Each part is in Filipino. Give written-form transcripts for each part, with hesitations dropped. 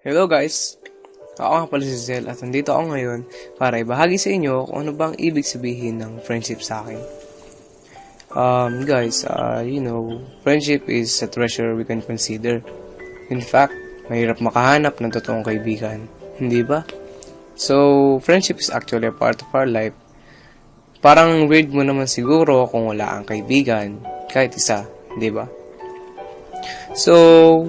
Hello guys! Ako nga pala si Zel at nandito ako ngayon para ibahagi sa inyo kung ano bang ibig sabihin ng friendship sa akin. Guys, friendship is a treasure we can consider. In fact, mahirap makahanap ng totoong kaibigan. Hindi ba? So, friendship is actually a part of our life. Parang weird mo naman siguro kung wala kang kaibigan, kahit isa, hindi ba? So,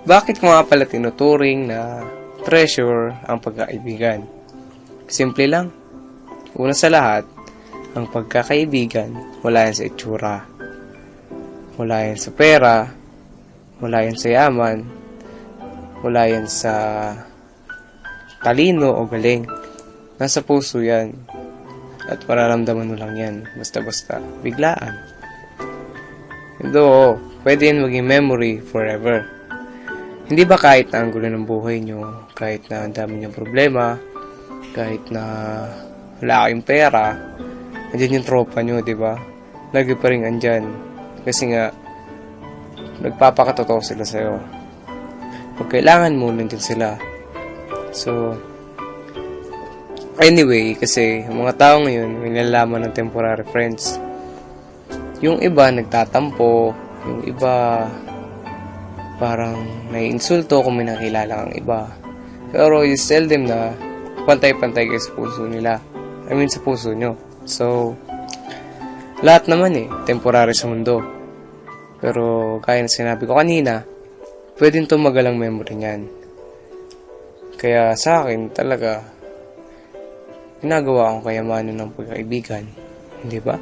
bakit ko nga pala tinuturing na treasure ang pagkakaibigan? Simple lang. Una sa lahat, ang pagkakaibigan, wala yan sa itsura. Wala yan sa pera. Wala yan sa yaman. Wala yan sa talino o galing. Nasa puso yan. At mararamdaman mo lang yan. Basta-basta. Biglaan. Though, pwede yan maging memory forever. Hindi ba kahit na ang gulo ng buhay nyo, kahit na ang dami niyong problema, kahit na wala kayong pera, andyan yung tropa nyo, di ba? Lagi pa rin andyan. Kasi nga, nagpapakatotoo sila sa'yo. Pag kailangan mo, nandyan sila. So, anyway, kasi ang mga tao ngayon, may nalalaman ng temporary friends. Yung iba, nagtatampo. Yung iba, parang naiinsulto kung may nakilala kang iba. Pero you tell them na pantay-pantay kayo sa puso nila. Sa puso nyo. So, lahat naman temporary sa mundo. Pero, kaya na sinabi ko kanina, pwedeng tumagal ang memory niyan. Kaya sa akin, talaga, ginagawa akong kayamanan ng pagkaibigan. Hindi ba?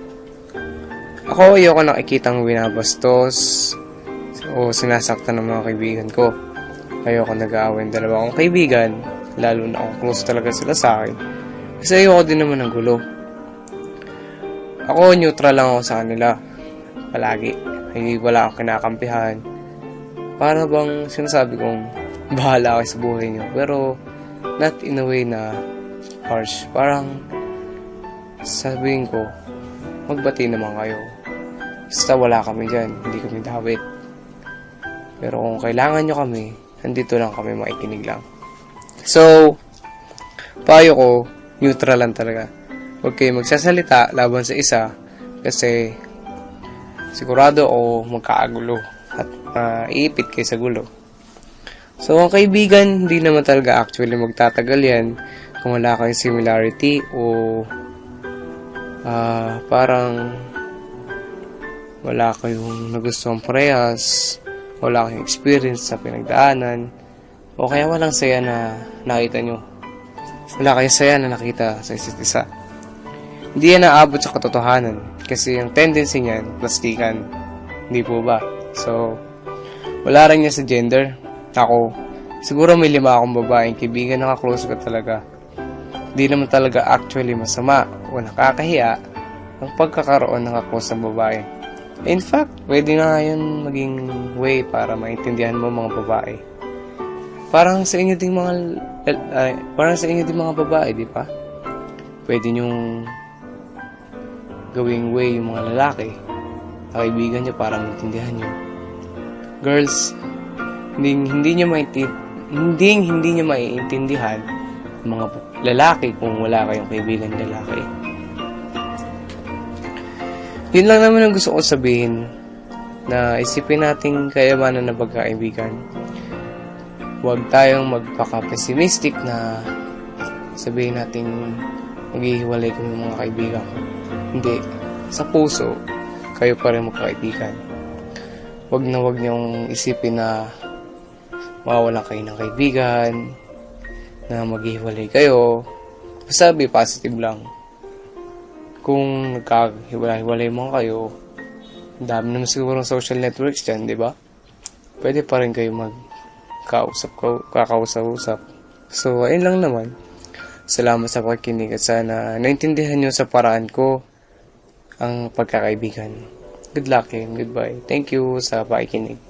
Ako, ayoko nakikitang winabastos o sinasaktan ng mga kaibigan ko. Ayoko nag-aaway ng dalawa kong kaibigan, lalo na kung close talaga sila sa akin. Kasi ayoko din naman ng gulo. Ako, neutral lang ako sa kanila. Palagi. Hindi wala akong kinakampihan. Para bang sinasabi kong bahala kayo sa buhay nyo. Pero, not in a way na harsh. Parang, sabihin ko, magbati naman kayo. Basta wala kami dyan. Hindi kami dawit. Pero kung kailangan nyo kami, nandito lang kami, makikinig lang. So, payo ko, neutral lang talaga. Huwag kayo magsasalita laban sa isa kasi sigurado o magkaagulo at iipit kayo sa gulo. So, ang kaibigan, hindi naman talaga actually magtatagal yan kung wala kayong similarity o parang wala kayong nagustuhan parehas, wala kayong experience sa pinagdaanan, o kaya walang saya na nakita nyo. Wala kayong saya na nakita sa isa't isa. Hindi yan naabot sa katotohanan kasi yung tendency niyan, plastikan. Hindi po ba? So, wala rin niya sa gender. Ako, siguro may 5 akong babaeng kaibigan na ka-close ko talaga. Hindi naman talaga actually masama o nakakahiya ang pagkakaroon ng ka-close na babae. In fact, pwede na yun maging way para maintindihan mo mga babae. Parang sa inyo ding mga babae, di ba? Pwede nyong gawing way yung mga lalaki. Kaibigan nyo para maintindihan nyo. Girls, hindi nyo maiintindihan mga lalaki kung wala kayong kaibigan lalaki. Yun lang naman ang gusto ko sabihin, na isipin nating kayamanan na pagkaibigan. Huwag tayong magpaka-pessimistic na sabihin nating maghihiwalay kami mga kaibigan. Hindi. Sa puso, kayo pa rin magkaibigan. Huwag niyong isipin na mawawalan kayo ng kaibigan, na maghihiwalay kayo. Basta be positive lang. Kung nagkakahiwalay mo kayo, ang dami naman siguro social networks dyan, di ba? Pwede pa rin kayo kakausap-usap. So, ayun lang naman. Salamat sa pakikinig at sana naintindihan nyo sa paraan ko ang pagkakaibigan. Good luck and goodbye. Thank you sa pakikinig.